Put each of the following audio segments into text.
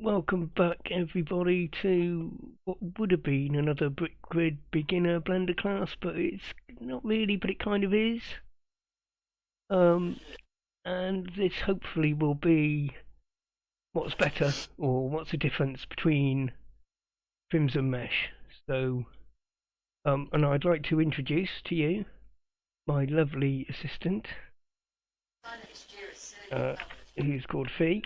welcome back everybody to what would have been another Brick Grid beginner Blender class, but it's not really, but it kind of is. And this hopefully will be what's better, or what's the difference between trims and mesh. So, and I'd like to introduce to you my lovely assistant, who's called Fee.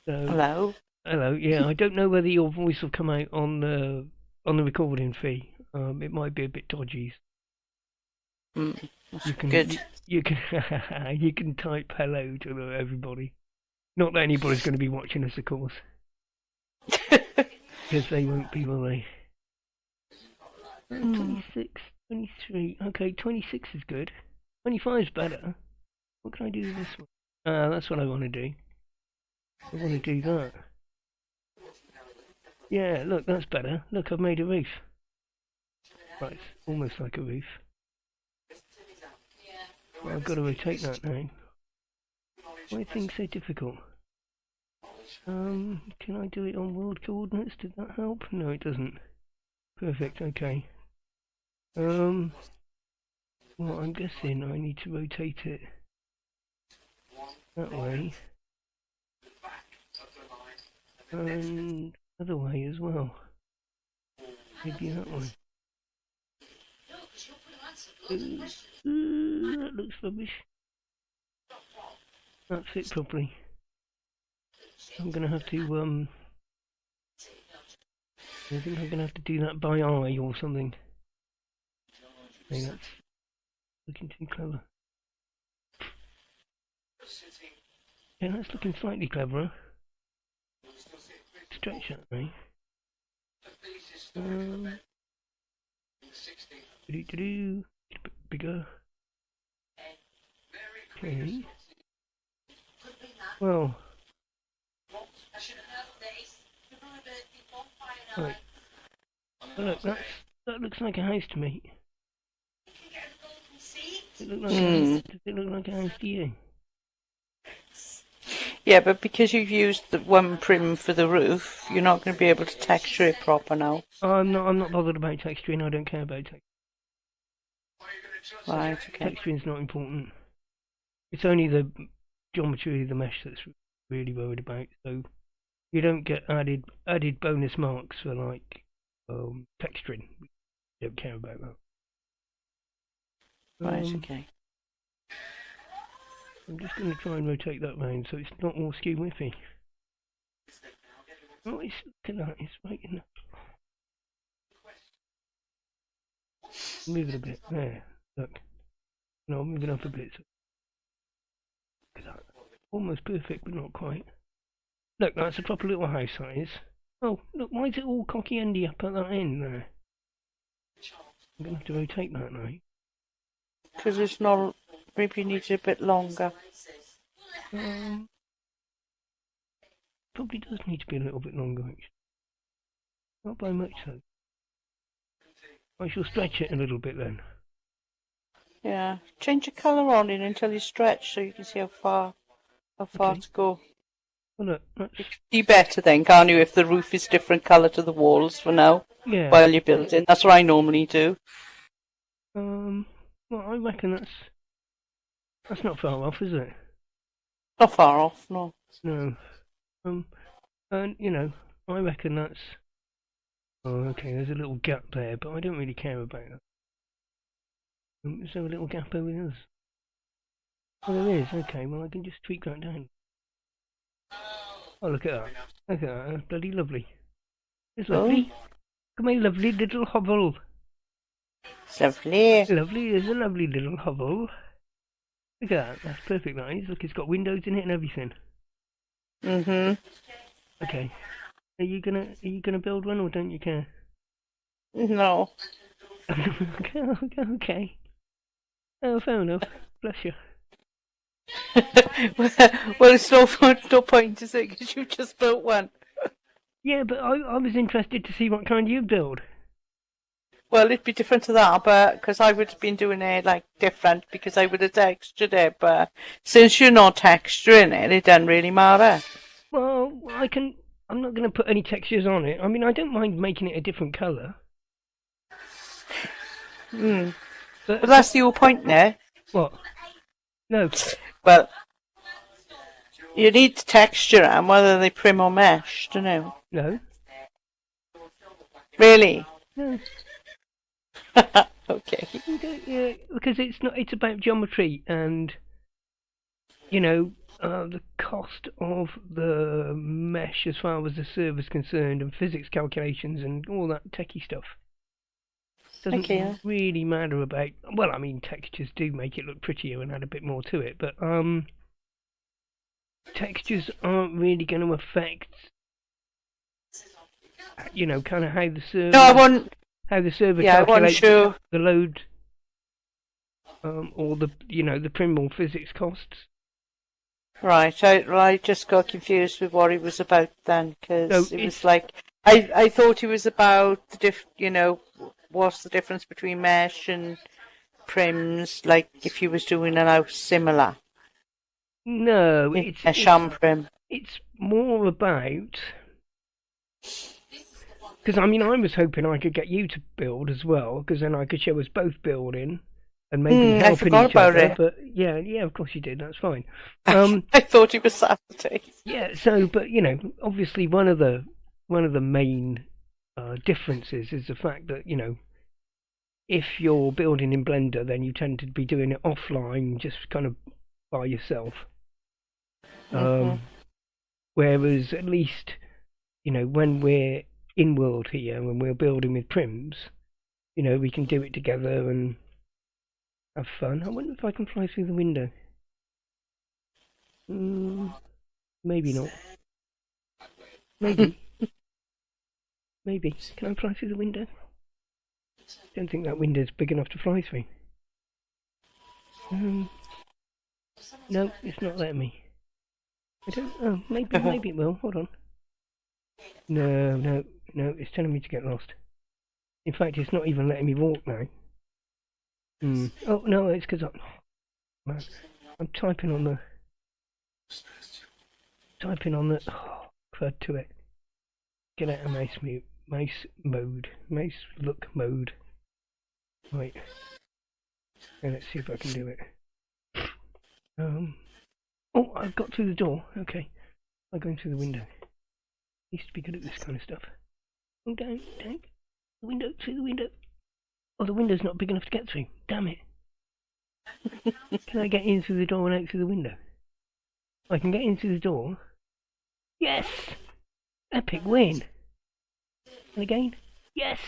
Hello. Hello. Yeah, I don't know whether your voice will come out on the recording, Fee. It might be a bit dodgy. That's good. You can you can type hello to everybody. Not that anybody's going to be watching us, of course, because they won't be, will they? 26, 23. Okay, 26 is good. 25 is better. What can I do with this one? That's what I want to do. I want to do that. Yeah, look, that's better. Look, I've made a roof. Right, it's almost like a roof. Well, I've got to rotate that now. Why are things so difficult? Can I do it on world coordinates? Did that help? No, it doesn't. Perfect, okay. Well, I'm guessing I need to rotate it that way. And other way as well. Maybe that one. That looks rubbish. That fit properly. I'm gonna have to I think I'm gonna have to do that by eye or something. Hey, that's looking too clever. Yeah, that's looking slightly cleverer. Stretch that, right? A bit bigger. Okay. Well. Right. Look, that looks like a house to me. Does it look like a house to you? Yeah, but because you've used the one prim for the roof, you're not going to be able to texture it proper now. I'm not bothered about texturing. I don't care about texturing. Right, okay. Texturing's not important. It's only the geometry of the mesh that's really worried about. So you don't get added bonus marks for like texturing. We don't care about that. Right, okay. I'm just going to try and rotate that round so it's not all skew whiffy. Oh, look at that, it's right in there. Move it a bit, there, look. No, I'll move it up a bit. So. Look at that. Almost perfect, but not quite. Look, that's a proper little house size. Oh, look, why is it all cocky-endy up at that end there? I'm going to have to rotate that now. Because it's not... Maybe you need it a bit longer. Probably does need to be a little bit longer, actually. Not by much, though. I shall stretch it a little bit then. Yeah. Change the colour on it until you stretch so you can see how far Okay. to go. Well, look, Be better then, can't you, if the roof is different colour to the walls for now? Yeah. While you're building. That's what I normally do. Well, I reckon that's not far off, is it? Not far off, no. No. And you know, I reckon that's. Oh, okay. There's a little gap there, but I don't really care about that. Is there a little gap over there? Oh, there is. Okay. Well, I can just tweak that down. Oh, look at that. Look at that. That's bloody lovely. It's lovely. Look at my lovely little hovel. Lovely. Lovely. There's a lovely little hovel. Look at that. That's perfect, that is. Look, it's got windows in it and everything. Okay. Are you gonna build one or don't you care? No. Okay. Oh, fair enough. Bless you. Well, it's no point, is it? Because you just built one. Yeah, but I was interested to see what kind you'd build. Well, it'd be different to that, but because I would have been doing it like different because I would have textured it. But since you're not texturing it, it doesn't really matter. I'm not going to put any textures on it. I mean, I don't mind making it a different colour. But that's the whole point there. What? No. Well, you need the texture and whether they prim or mesh, don't you? No. Really? No. Okay. Yeah, because it's about geometry and, you know, the cost of the mesh as far as the server's concerned and physics calculations and all that techie stuff. Doesn't really matter about... Well, I mean, textures do make it look prettier and add a bit more to it, but textures aren't really going to affect, you know, kind of how the server... No, I want... How the server Yeah, calculates the load, or the, you know, the prim or physics costs. Right, I just got confused with what it was about then, because it was like... I thought it was about you know, what's the difference between mesh and prims, like if you was doing an house similar. No, mesh and prim. It's more about... Because, I mean, I was hoping I could get you to build as well, because then I could show us both building and maybe helping each other. It. But yeah, of course you did. That's fine. I thought it was Saturday. Yeah. So, but you know, obviously one of the main differences is the fact that, you know, if you're building in Blender, then you tend to be doing it offline, just kind of by yourself. Whereas at least, you know, when we're in world here, when we're building with prims, you know, we can do it together and have fun. I wonder if I can fly through the window. Maybe not. Maybe. Maybe. Can I fly through the window? Don't think that window's big enough to fly through. No, it's not letting me. I don't... Oh, maybe it will. Hold on. No, it's telling me to get lost. In fact, it's not even letting me walk now. Oh, no, it's because I'm typing on the... Oh, crud to it. Get out of mouse look mode. Right. And let's see if I can do it. Oh, I've got through the door. Okay. I'm going through the window. Used to be good at this kind of stuff. Oh, don't. The window, through the window. Oh, the window's not big enough to get through. Damn it. Can I get in through the door and out through the window? I can get in through the door. Yes! Epic win! And again? Yes!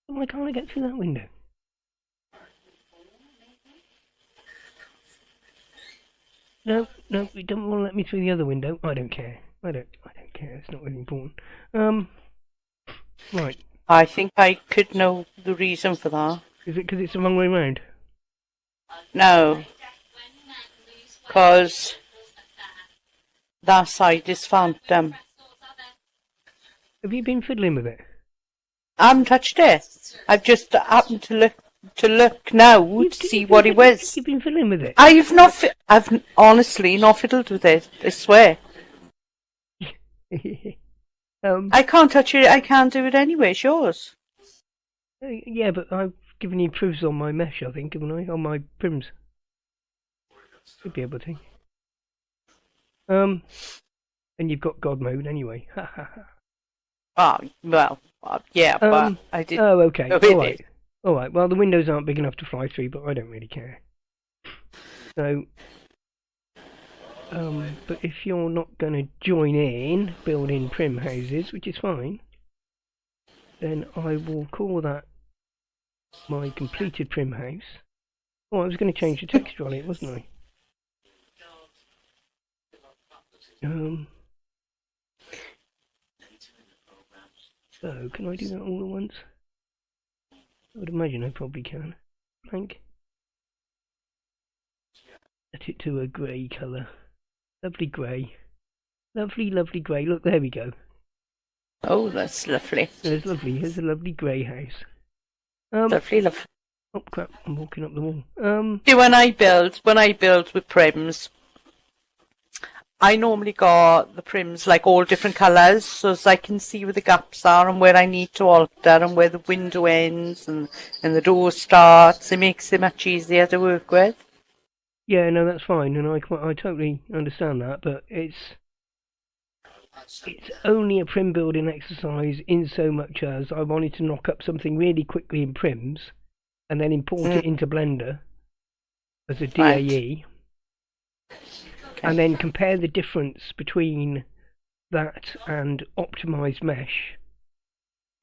Why can't I get through that window? No, it doesn't want to let me through the other window. I don't care. I don't care. It's not really important. Right. I think I could know the reason for that. Is it because it's the wrong way round? No. Because that side is phantom. Have you been fiddling with it? I haven't touched it. I've just happened to look now to see what it was. You've been fiddling with it? I've honestly not fiddled with it, I swear. I can't touch it, I can't do it anyway, it's yours. Yeah, but I've given you proofs on my mesh, I think, haven't I? On my prims. Should be able to. And you've got God mode anyway. Yeah, but I did. Oh, okay. Alright, well, the windows aren't big enough to fly through, but I don't really care. So, but if you're not going to join in building prim houses, which is fine, then I will call that my completed prim house. Oh, I was going to change the texture on it, wasn't I? So, can I do that all at once? I would imagine I probably can. Blank. Set it to a grey colour. Lovely grey. Lovely grey. Look, there we go. Oh, that's lovely. It's lovely. Here's a lovely grey house. Lovely. Oh crap! I'm walking up the wall. See, when I build with prims, I normally got the prims like all different colours, so as I can see where the gaps are and where I need to alter and where the window ends and the door starts. It makes it much easier to work with. Yeah, no, that's fine, and I totally understand that, but it's only a prim building exercise in so much as I wanted to knock up something really quickly in prims and then import it into Blender as a DAE, and then compare the difference between that and optimized mesh.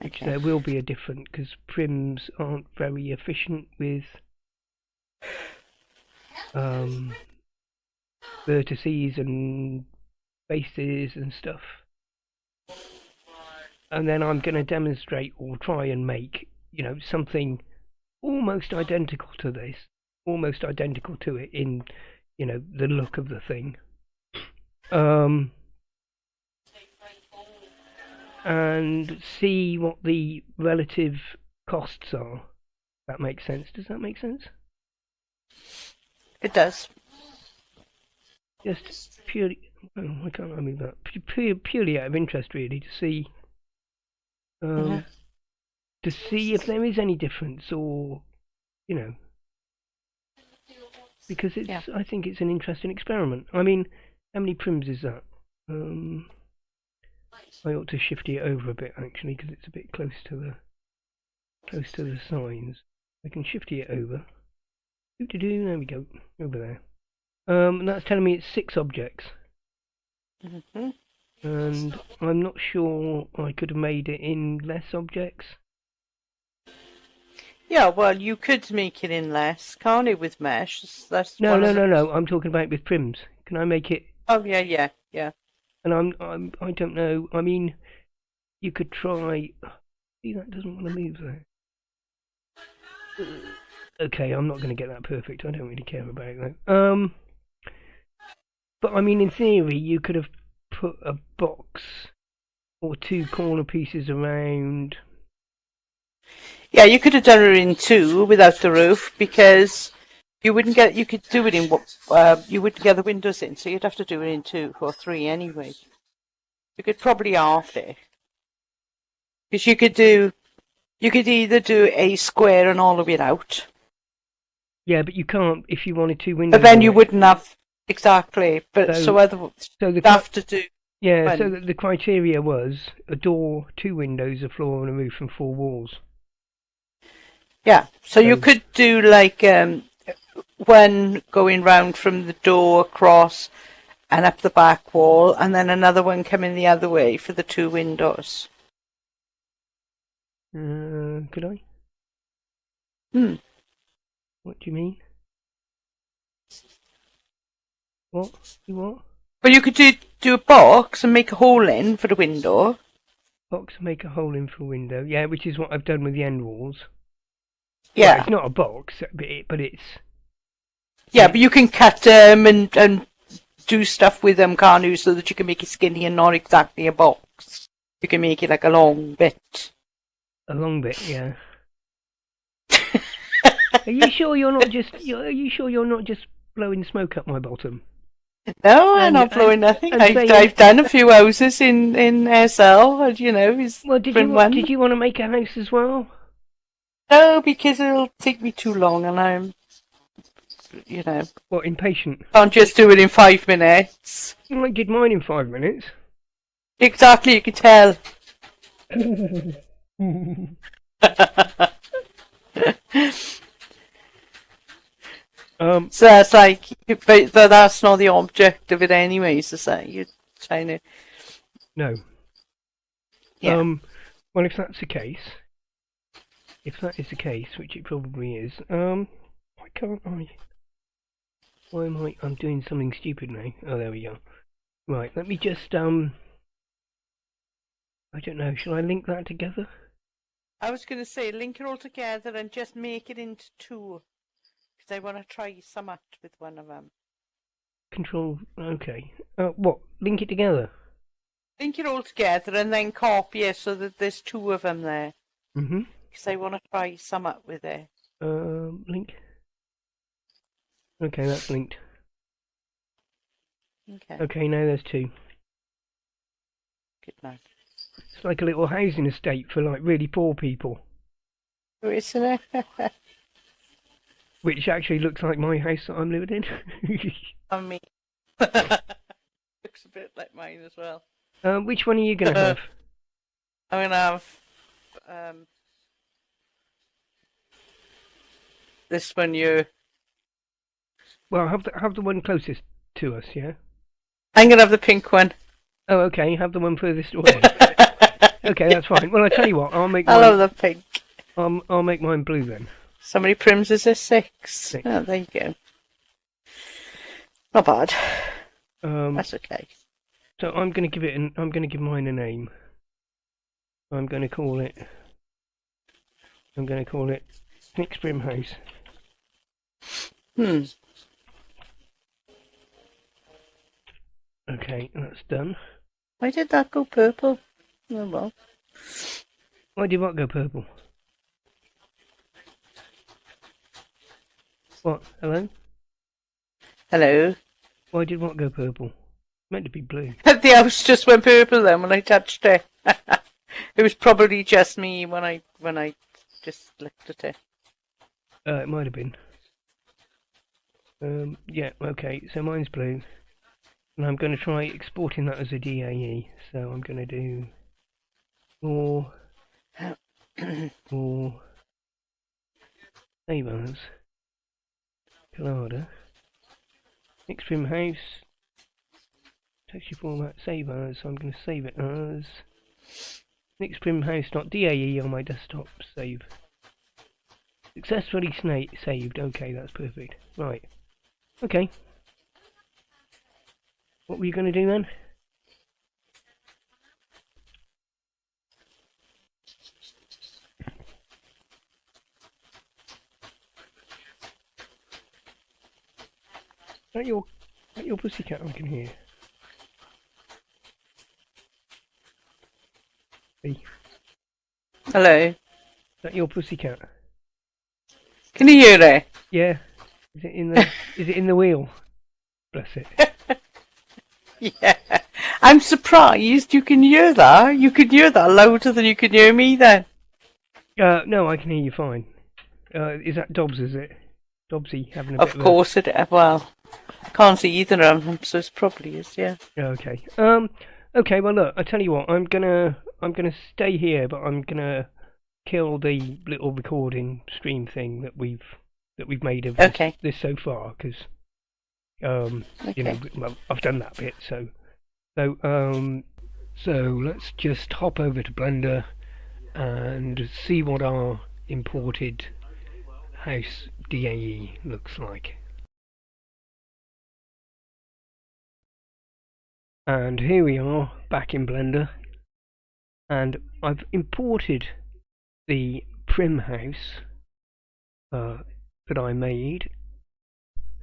Which there will be a difference because prims aren't very efficient with vertices and bases and stuff. And then I'm going to demonstrate or try and make, something almost identical to this, almost identical to it in, the look of the thing. And see what the relative costs are. That makes sense. Does that make sense? It does. Just purely, why can't I move that? Purely out of interest, really, to see, to see if there is any difference, or, because it's. I think it's an interesting experiment. I mean, how many prims is that? I ought to shift it over a bit actually, because it's a bit close to the signs. I can shift it over. There we go, over there. And that's telling me it's 6 objects. And I'm not sure I could have made it in less objects. Yeah, well, you could make it in less, can't you, with mesh? No. I'm talking about with prims. Can I make it? Oh yeah. And I don't know. I mean, you could try. See, that doesn't want to move there. Okay, I'm not going to get that perfect. I don't really care about that. But I mean, in theory, you could have put a box or 2 corner pieces around. Yeah, you could have done it in 2 without the roof, because you wouldn't get. You could do it in you wouldn't get the windows in, so you'd have to do it in 2 or 3 anyway. You could probably half it, because you could either do a square and all of it out. Yeah, but you can't if you wanted 2 windows. But then you wouldn't have exactly. But so you have to do. Yeah, so the criteria was a door, 2 windows, a floor, and a roof, and 4 walls. Yeah, so you could do like one going round from the door across and up the back wall, and then another one coming the other way for the 2 windows. Could I? What do you mean? What? What? Well, you could do a box and make a hole in for the window. Box and make a hole in for a window. Yeah, which is what I've done with the end walls. Yeah. Well, it's not a box, but it's... Yeah, but you can cut them and do stuff with them, can't you, so that you can make it skinny and not exactly a box. You can make it like a long bit. A long bit, yeah. Are you sure you're not just blowing smoke up my bottom? No, I'm not blowing nothing. I've done a few houses in SL, and Well, did you want to make a house as well? No, because it'll take me too long, and I'm, What, impatient? Can't just do it in 5 minutes. I did mine in 5 minutes. Exactly, you can tell. So that's like, but that's not the object of it anyway, so you're trying to... No. Yeah. Well, if that is the case, which it probably is, why can't I? Why am I? I'm doing something stupid now. Oh, there we go. Right, let me just, I don't know, shall I link that together? I was going to say, link it all together and just make it into 2. Because I want to try some out with one of them. Control, okay. What? Link it together? Link it all together and then copy it so that there's 2 of them there. Mm-hmm. Because I want to try some up with it. Link. Okay, that's linked. Okay. Okay, now there's 2. Good night. It's like a little housing estate for like really poor people. Oh, isn't it? Which actually looks like my house that I'm living in. I mean, looks a bit like mine as well. Which one are you going to have? I'm going to have this one here. Well, have the one closest to us, yeah? I'm going to have the pink one. Oh, okay, have the one furthest away. Okay, that's fine. Well, I tell you what, I'll make mine... I love the pink. I'll make mine blue then. So many prims is there? 6? 6. Oh, there you go. Not bad. That's okay. So I'm going to give mine a name. I'm going to call it Nick's Prim House. Okay, that's done. Why did that go purple? Oh well. Why did what go purple? What? Hello? Hello? Why did what go purple? Meant to be blue. The house just went purple then when I touched it. It was probably just me when I just looked at it. It might have been. Yeah, okay, so mine's blue. And I'm going to try exporting that as a DAE. So I'm going to do more save as Collada. Next Prim House. Texture format save as. So I'm going to save it as Next Prim House.dae on my desktop. Save. Successfully saved. Okay, that's perfect. Right. Okay. What were you going to do then? Is that your pussycat I can hear? Hey. Hello? Is that your pussycat? Can you hear it? Yeah. Is it in the wheel? Bless it. Yeah. I'm surprised you can hear that. You can hear that louder than you can hear me then. No, I can hear you fine. Is that Dobbs, is it? Dobbsy having a bit of course it is. Well, I can't see either of them, so it probably is, yeah. Okay. Okay, well look, I tell you what, I'm gonna stay here, but I'm gonna kill the little recording stream thing that we've made of this so far, because you know, well, I've done that bit, so let's just hop over to Blender and see what our imported house DAE looks like. And here we are back in Blender, and I've imported the Prim house that I made,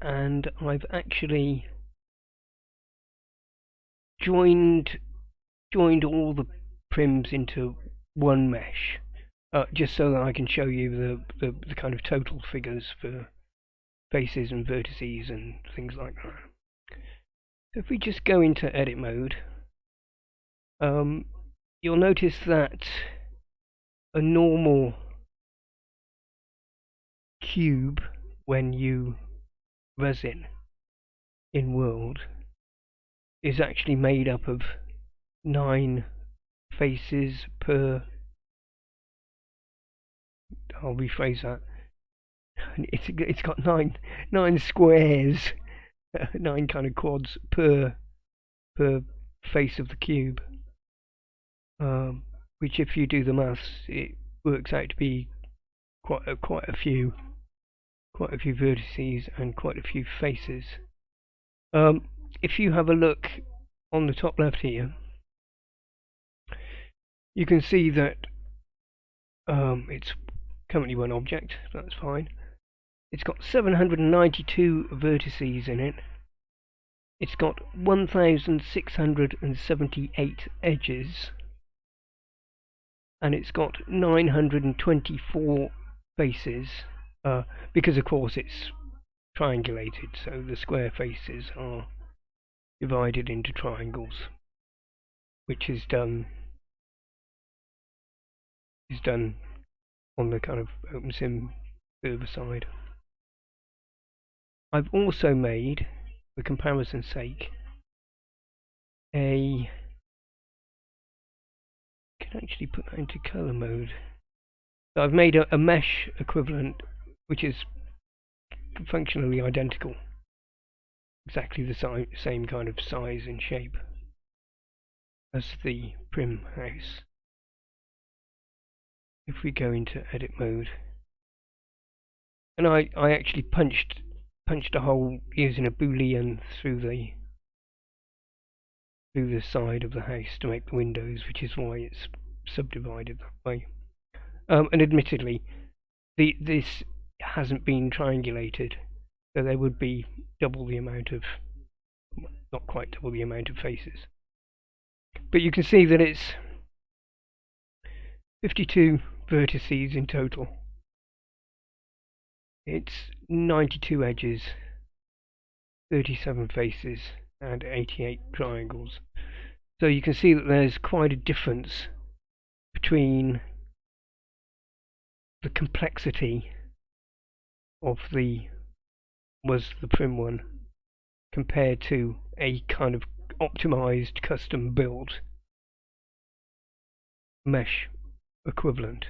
and I've actually joined all the prims into one mesh, just so that I can show you the kind of total figures for faces and vertices and things like that. So if we just go into edit mode, you'll notice that a normal cube, when you resin in world, is actually made up of 9 faces per... I'll rephrase that. It's got nine squares, 9 kind of quads per face of the cube. Which, if you do the maths, it works out to be quite a few vertices and quite a few faces. If you have a look on the top left here, you can see that it's currently one object. That's fine. It's got 792 vertices in it. It's got 1,678 edges, and it's got 924 faces, because of course it's triangulated, so the square faces are divided into triangles, which is done on the kind of OpenSim server side. I've also made, for comparison's sake, can actually put that into color mode. So I've made a mesh equivalent, which is functionally identical, exactly the same kind of size and shape as the prim house. If we go into edit mode, and I actually punched a hole using a boolean through the side of the house to make the windows, which is why it's subdivided that way. And admittedly, this hasn't been triangulated, so there would be double the amount of, not quite double the amount of faces. But you can see that it's 52 vertices in total. It's 92 edges, 37 faces, and 88 triangles. So you can see that there's quite a difference between the complexity of the prim one compared to a kind of optimized, custom built mesh equivalent.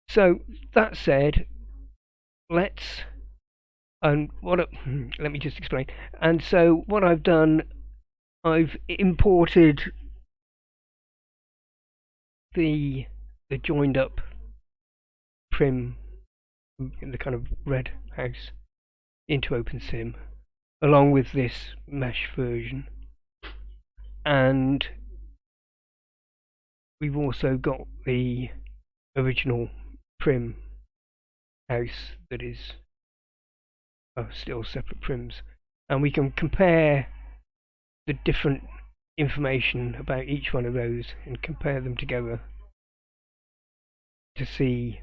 So that said, let me just explain. And so what I've done, I've imported the joined up prim in the kind of red house into OpenSim along with this mesh version, and we've also got the original prim house that is still separate prims, and we can compare the different information about each one of those and compare them together to see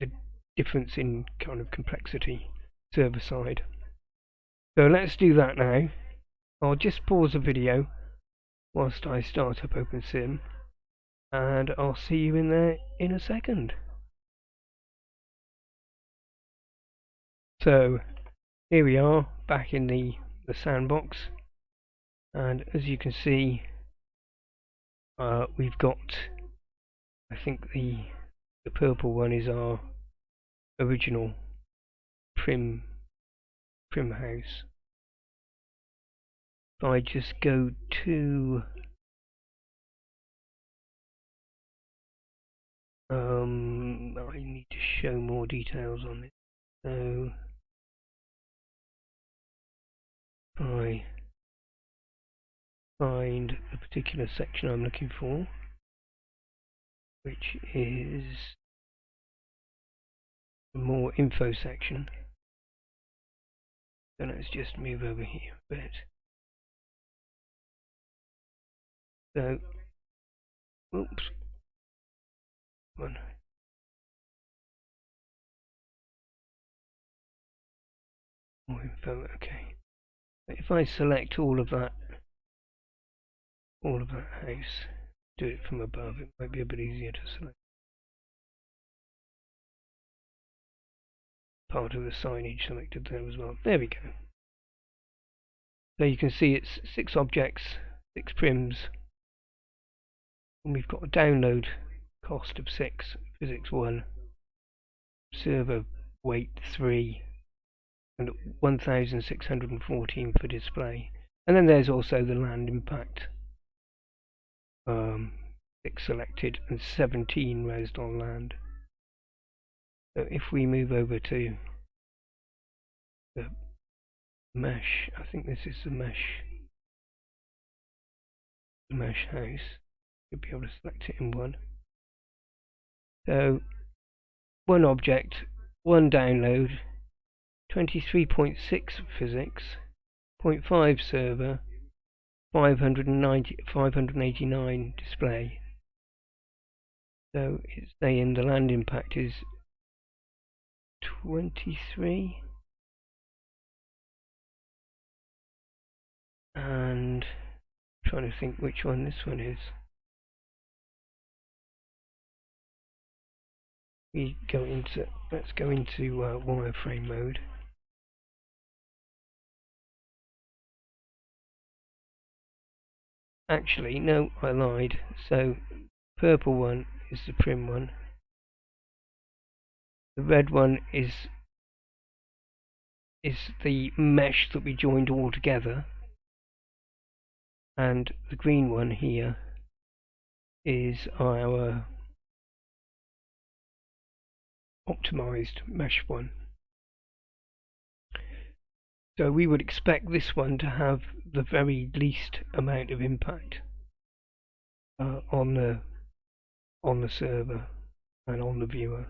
the difference in kind of complexity server side. So let's do that now. I'll just pause the video whilst I start up OpenSim, and I'll see you in there in a second. So here we are back in the sandbox, and as you can see, we've got, I think the purple one is our original prim house. If I just go to I need to show more details on it. So I find the particular section I'm looking for, which is the more info section. So let's just move over here a bit. So, oops, one. More info, okay. If I select all of that house, do it from above, it might be a bit easier to select. Part of the signage selected there as well. There we go. So you can see it's 6 objects, 6 prims, and we've got a download cost of 6, physics 1, server weight 3, and 1614 for display. And then there's also the land impact, 6 selected and 17 resed on land. So if we move over to the mesh, I think this is the mesh house, you'll be able to select it in one. So 1 object, 1 download, 23.6 physics, 0.5 server, 589 display. So it's saying the land impact is 23. and I'm trying to think which one this one is. Let's go into wireframe mode. Actually, no, I lied. So, purple one is the prim one. The red one is the mesh that we joined all together, and the green one here is our optimized mesh one. So we would expect this one to have the very least amount of impact on the server and on the viewer.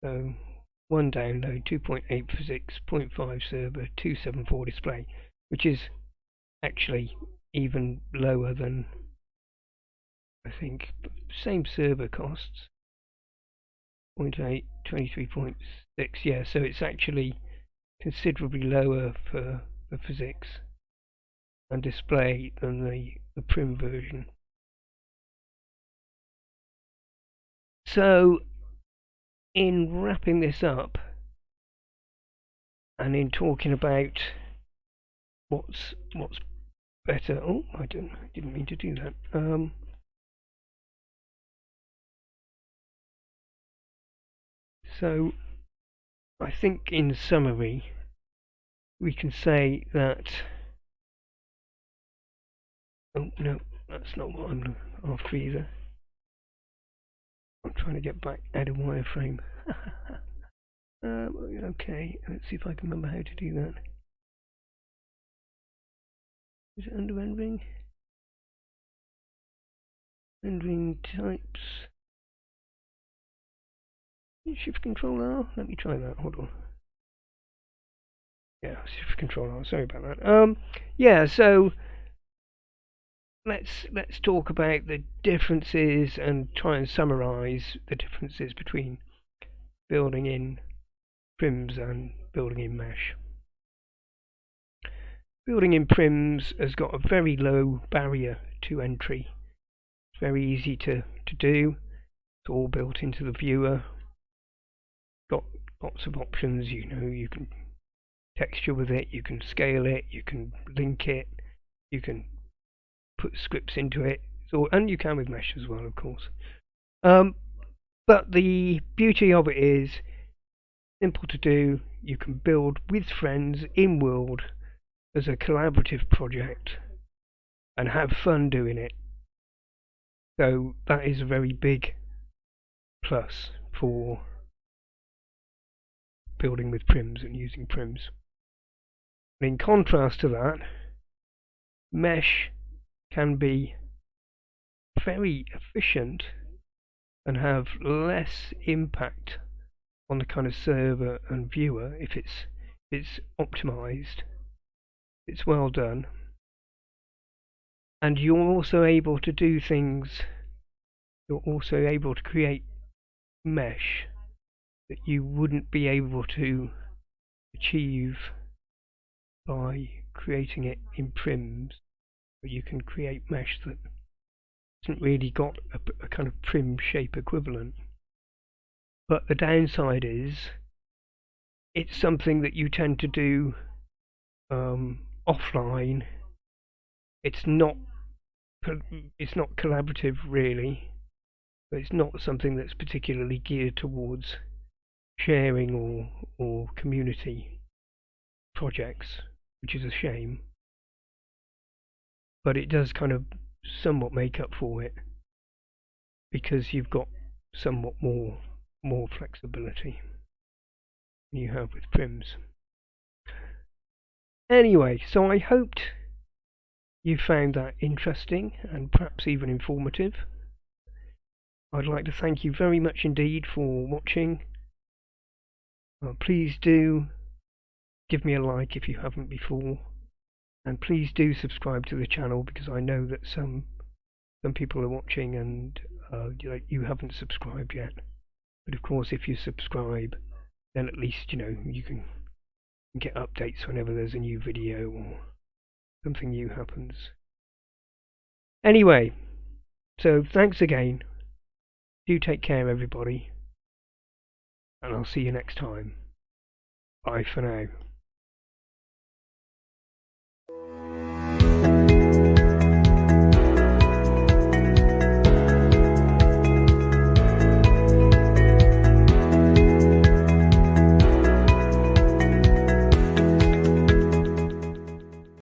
So 1 download, 2.8 physics, 0.5 server, 274 display, which is actually even lower than, I think, same server costs. 0.8, 23.6, yeah, so it's actually considerably lower for physics and display than the prim version. So in wrapping this up and in talking about what's better, oh, I didn't mean to do that. So I think in summary we can say that, oh no, that's not what I'm after either. I'm trying to get back out of wireframe. Okay, let's see if I can remember how to do that. Is it under rendering? Rendering types. Shift Control R. Let me try that. Hold on. Yeah, Shift Control R. Sorry about that. Yeah. So let's talk about the differences and try and summarize the differences between building in prims and building in mesh. Building in prims has got a very low barrier to entry. It's very easy to do. It's all built into the viewer. Got lots of options, you know, you can texture with it, you can scale it, you can link it, you can put scripts into it, so, and you can with mesh as well, of course. But the beauty of it is simple to do. You can build with friends in world as a collaborative project and have fun doing it. So that is a very big plus for building with prims and using prims. And in contrast to that, mesh can be very efficient and have less impact on the kind of server and viewer if it's optimized, it's well done, and you're also able to do things, you're also able to create mesh that you wouldn't be able to achieve by creating it in prims. But you can create mesh that hasn't really got a kind of prim shape equivalent. But the downside is it's something that you tend to do offline. It's not collaborative really, but it's not something that's particularly geared towards sharing or community projects, which is a shame. But it does kind of somewhat make up for it because you've got somewhat more flexibility than you have with prims. Anyway, so I hoped you found that interesting and perhaps even informative. I'd like to thank you very much indeed for watching. Please do give me a like if you haven't before, and please do subscribe to the channel because I know that some people are watching and you haven't subscribed yet. But of course, if you subscribe, then at least you know you can get updates whenever there's a new video or something new happens. Anyway, so thanks again. Do take care, everybody. And I'll see you next time. Bye for now.